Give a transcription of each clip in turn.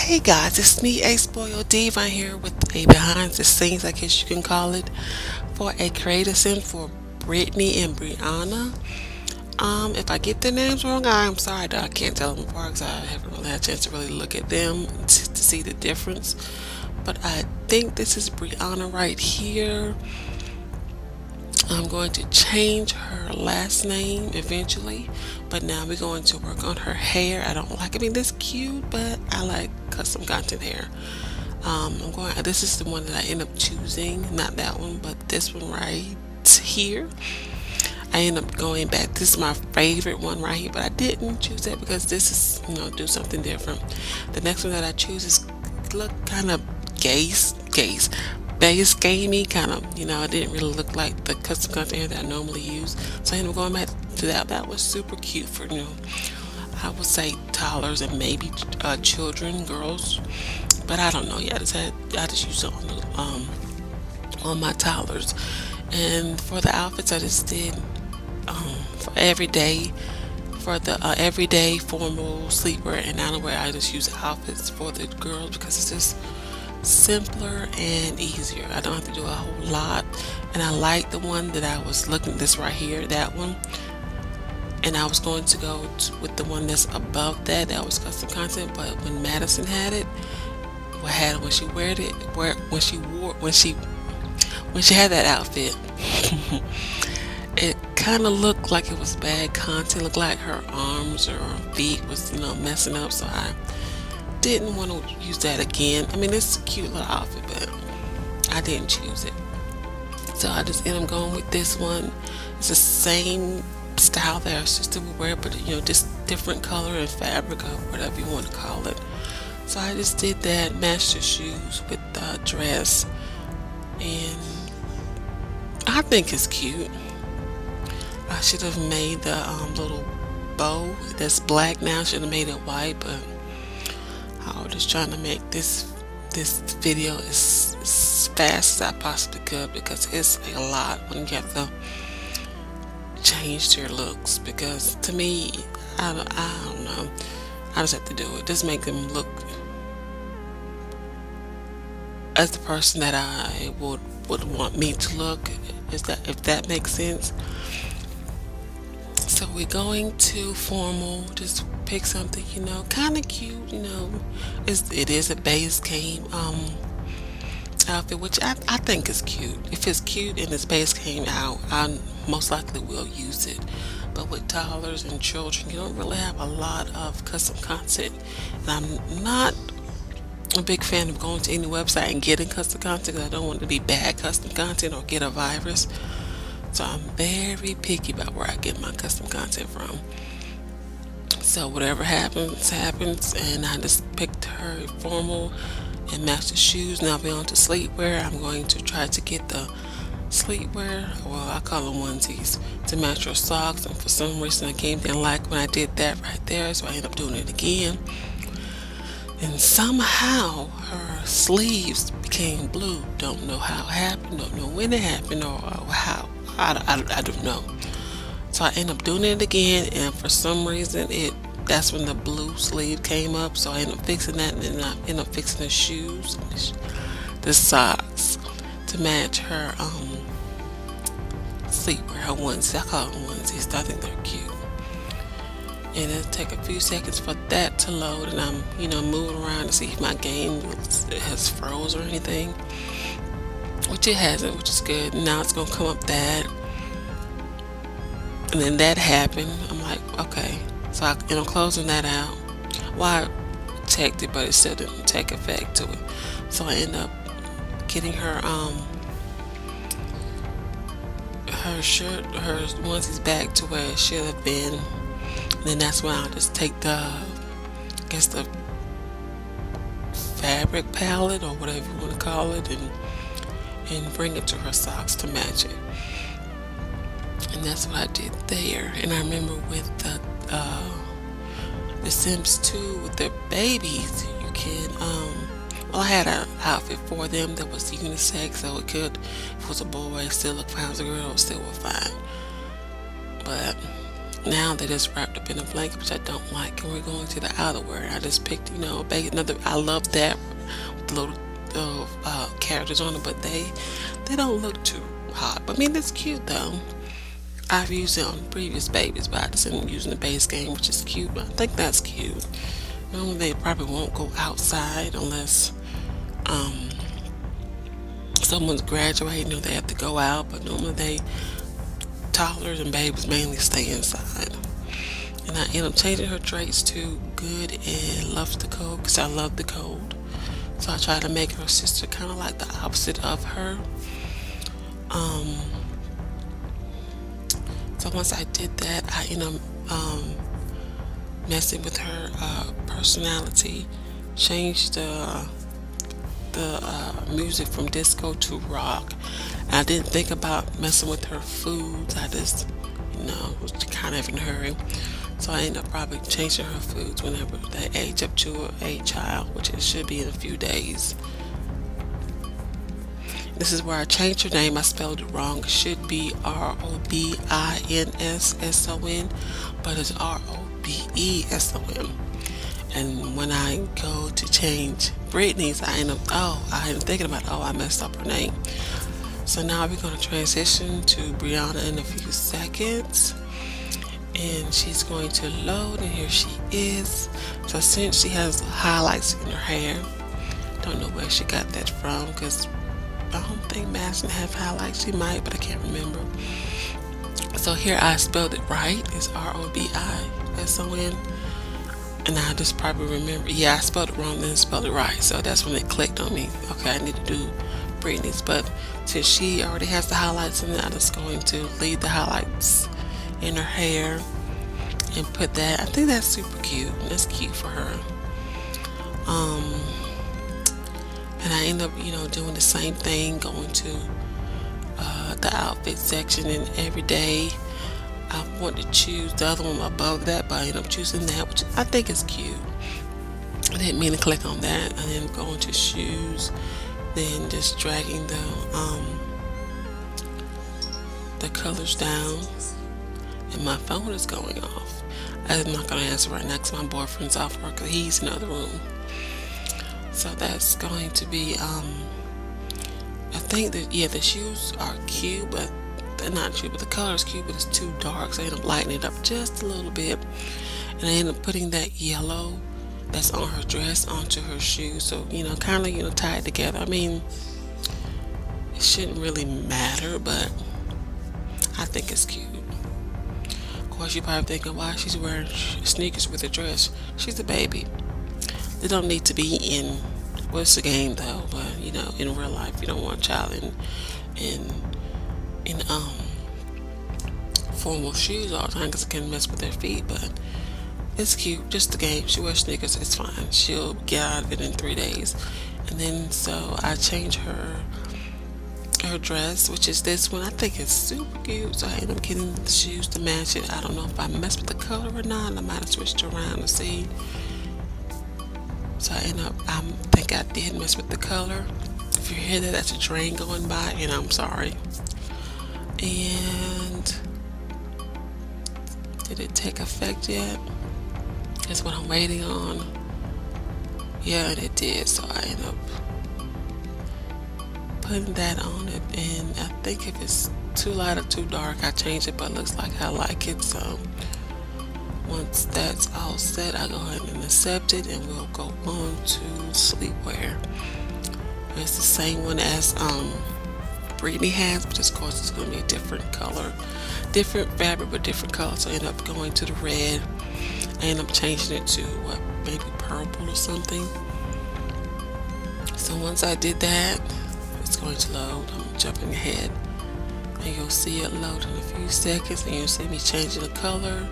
Hey guys, it's me, A Spoiled Diva, here with a behind the scenes, I guess you can call it, for a creative sim for Brittany and Briana. If I get their names wrong, I'm sorry that I can't tell them apart because I haven't really had a chance to really look at them to see the difference. But I think this is Briana right here. I'm going to change her last name eventually, but now we're going to work on her hair. I don't like, I mean, this cute, but I like custom content hair. This is the one that I end up choosing, not that one, but this one right here. I end up going back. This is my favorite one right here, but I didn't choose that because this is, do something different. The next one that I choose is look kind of base gamey, kind of, it didn't really look like the custom content that I normally use. So I ended up going back to that. That was super cute for, I would say toddlers and maybe children, girls. But I don't know. Yeah, I just used it on my toddlers. And for the outfits, I just did for everyday, for the everyday formal sleepwear and outerwear. I just use outfits for the girls because it's just simpler and easier. I don't have to do a whole lot. And I like the one that I was looking at, this right here, that one. And I was going to go with the one that's above that. That was custom content. But when Madison had it, when she had that outfit, it kind of looked like it was bad content. Looked like her arms or feet was messing up. So I didn't want to use that again. I mean, it's a cute little outfit, but I didn't choose it. So I just ended up going with this one. It's the same style that our sister would wear, but just different color and fabric or whatever you want to call it. So I just did that, matched the shoes with the dress, and I think it's cute. I should have made the little bow that's black now. Should have made it white, but I was just trying to make this video as fast as I possibly could because it's a lot when you have to change your looks. Because to me, I don't know, I just have to do it. Just make them look as the person that I would want me to look. If that makes sense. So we're going to formal. Just pick something, kind of cute. It is a base game outfit, which I think is cute. If it's cute and it's base came out, I most likely will use it. But with toddlers and children, you don't really have a lot of custom content, and I'm not a big fan of going to any website and getting custom content because I don't want it to be bad custom content or get a virus. So I'm very picky about where I get my custom content from. So whatever happens, and I just picked her formal and matched the shoes. Now we're on to sleepwear. I'm going to try to get the sleepwear, well, I call them onesies, to match her socks, and for some reason I didn't like when I did that right there, so I ended up doing it again. And somehow her sleeves became blue. Don't know how it happened, don't know when it happened, or how. I don't know. So I ended up doing it again, and for some reason that's when the blue sleeve came up. So I ended up fixing that, and then I ended up fixing the shoes, the socks to match her sleepwear, her onesies. I call them onesies. I think they're cute. And it'll take a few seconds for that to load, and I'm moving around to see if my game has froze or anything, which it hasn't, which is good. Now it's gonna come up that, and then that happened. I'm like, okay, so I'm closing that out. Well, I checked it, but it still didn't take effect to it. So I end up getting her shirt, her onesies back to where it should have been. And then that's when I'll just take the fabric palette or whatever you want to call it, and bring it to her socks to match it. And that's what I did there. And I remember with the Sims 2 with their babies, you can well, I had an outfit for them that was unisex, so it could, if it was a boy, still look fine. If it was a girl, it still was fine. But Now they're just wrapped up in a blanket, which I don't like. And we're going to the outerwear. I just picked, another. I love that with the little characters on it, but they don't look too hot. But I mean, it's cute though. I've used it on previous babies, but I just ended up using the base game, which is cute. I think that's cute. Normally they probably won't go outside unless um, someone's graduating or they have to go out. But normally toddlers and babies mainly stay inside. And I end up changing her traits to good and loves the cold because I love the cold. So I try to make her sister kind of like the opposite of her. Um, so once I did that, I ended up messing with her personality, changed the music from disco to rock. I didn't think about messing with her foods. I just, was kind of in a hurry. So I ended up probably changing her foods whenever they age up to a child, which it should be in a few days. This is where I changed her name. I spelled it wrong. It should be Robinson, but it's Robeson. And when I go to change Brittany's, I end thinking about, I messed up her name. So now we're going to transition to Briana in a few seconds. And she's going to load, and here she is. So since she has highlights in her hair, don't know where she got that from, because I don't think Madison have highlights. She might, but I can't remember. So here I spelled it right. It's Robison. And I just probably remember, I spelled it wrong, then spelled it right. So that's when it clicked on me. Okay, I need to do Brittany's. But since she already has the highlights in it, I'm just going to leave the highlights in her hair and put that. I think that's super cute. That's cute for her. And I end up, doing the same thing, going to the outfit section, and every day I want to choose the other one above that, but I end up choosing that, which I think is cute. I didn't mean to click on that. And then going to shoes, then just dragging the colors down, and my phone is going off. I'm not going to answer right now because my boyfriend's off work. He's in the other room. So that's going to be, I think that, the shoes are cute, but they're not cute, but the color is cute, but it's too dark. So I end up lightening it up just a little bit. And I end up putting that yellow that's on her dress onto her shoes. So, kind of, tie it together. I mean, it shouldn't really matter, but I think it's cute. Of course, you're probably thinking, why she's wearing sneakers with a dress? She's a baby. They don't need to be in, it's a game though, but in real life, you don't want a child in formal shoes all the time because it can mess with their feet. But it's cute, just the game. She wears sneakers, it's fine. She'll get out of it in 3 days. And then so I change her dress, which is this one. I think it's super cute, so I end up getting the shoes to match it. I don't know if I messed with the color or not. I might have switched around to see. So I think I did mess with the color. If you hear that, that's a train going by, and I'm sorry. And did it take effect yet? That's what I'm waiting on. Yeah, and it did. So I end up putting that on it, and I think if it's too light or too dark, I change it, but it looks like I like it. So once that's all set, I go ahead and accept it, and we'll go on to sleepwear. It's the same one as Brittany has, but of course it's going to be a different color, different fabric, but different color. So I end up going to the red. I end up changing it to maybe purple or something. So once I did that, it's going to load. I'm jumping ahead, and you'll see it load in a few seconds, and you'll see me changing the color.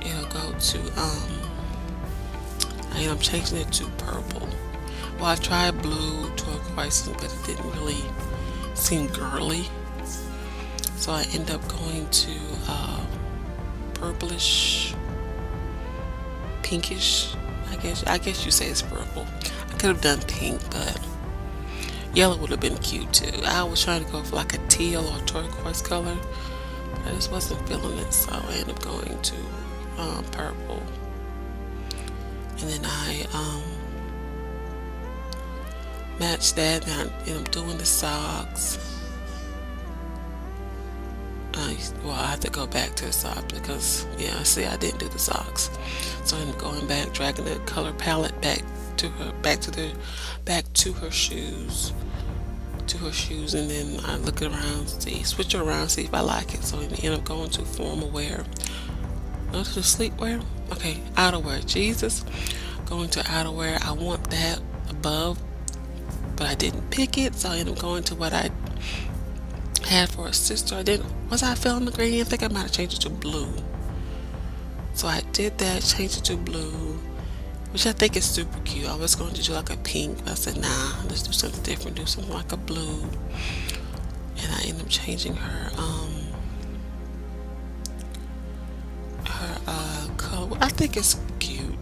It'll go to I end up changing it to purple. Well, I tried blue, turquoise, but it didn't really seem girly. So I end up going to purplish, pinkish. I guess you say it's purple. I could have done pink, but yellow would have been cute too. I was trying to go for like a teal or turquoise color, I just wasn't feeling it, so I ended up going to purple. And then I matched that, and I ended up doing the socks. Well, I have to go back to the socks because, yeah, see, I didn't do the socks. So I ended up going back, dragging the color palette back to her shoes. And then I look around, switch her around, see if I like it. So I end up going to formal wear. No, to the sleepwear? Okay, outerwear. Jesus. Going to outerwear. I want that above, but I didn't pick it, so I ended up going to what I had for a sister. Was I feeling the green? I think I might have changed it to blue. So I did that, changed it to blue, which I think is super cute. I was going to do like a pink, but I said, nah, let's do something different, do something like a blue. And I ended up changing her color. I think it's cute.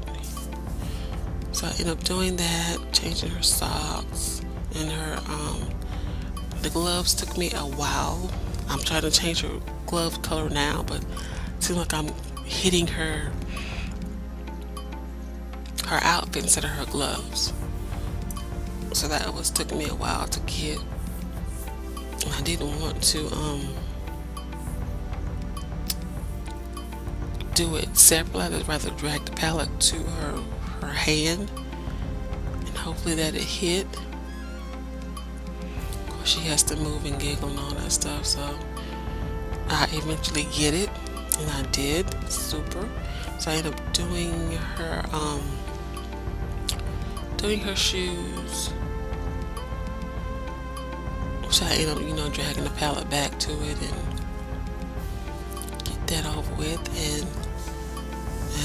So I ended up doing that, changing her socks and her the gloves took me a while. I'm trying to change her glove color now, but it seems like I'm hitting her outfit instead of her gloves. So that took me a while to get. And I didn't want to do it separately. I'd rather drag the palette to her hand and hopefully that it hit. Of course, she has to move and giggle and all that stuff, so I eventually get it, and I did. Super. So I ended up doing her shoes, which I ended up, dragging the palette back to it and get that over with. And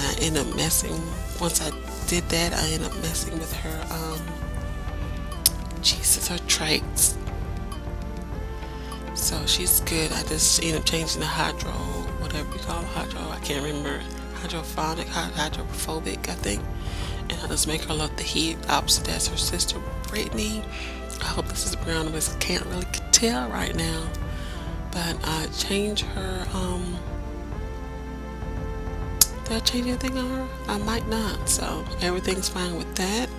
I ended up messing. Once I did that, I ended up messing with her her traits. So she's good. I just ended up changing the whatever you call it, I can't remember, hydrophobic, I think. And I just make her look the opposite as her sister, Brittany. I hope this is brown, but I can't really tell right now. But I change her, did I change anything on her? I might not, so everything's fine with that.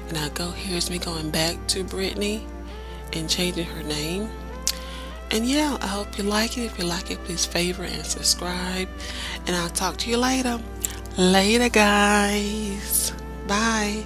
And here's me going back to Brittany and changing her name. And yeah, I hope you like it. If you like it, please favorite and subscribe. And I'll talk to you later. Later, guys. Bye.